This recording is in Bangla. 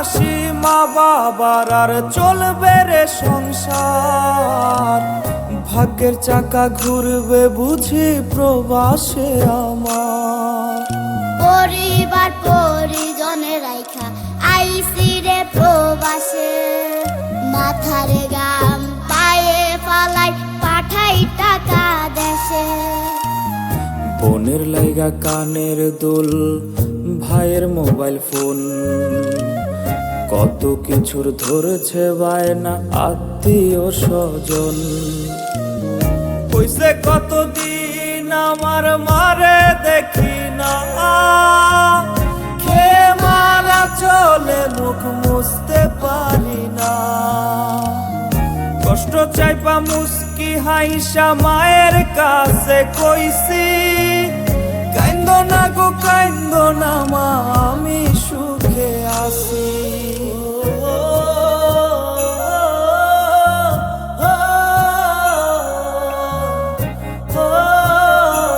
হাসি মা বাবার আর চলবে রে সংসার। ভাগ্যের চাকা ঘুরবে বুঝি প্রবাসে আমার। পরিবার পরিজনে রাইখা আইসি রে প্রবাসে, মাথারে গাম পায়ে ফালাই পাঠাই টাকা দেশে। বোনের লাইগা কানের দুল, ভাইয়ের মোবাইল ফোন, কত কিছুর ধরেছে বায়না আত্মীয় স্বজন। কইছে কতদিন আমার মারে দেখি না, খেয়ে মারা চলে মুখ মুছতে পারি না। কষ্ট চাইপা মুস্কি হাইসা মায়ের কাছে কইছি,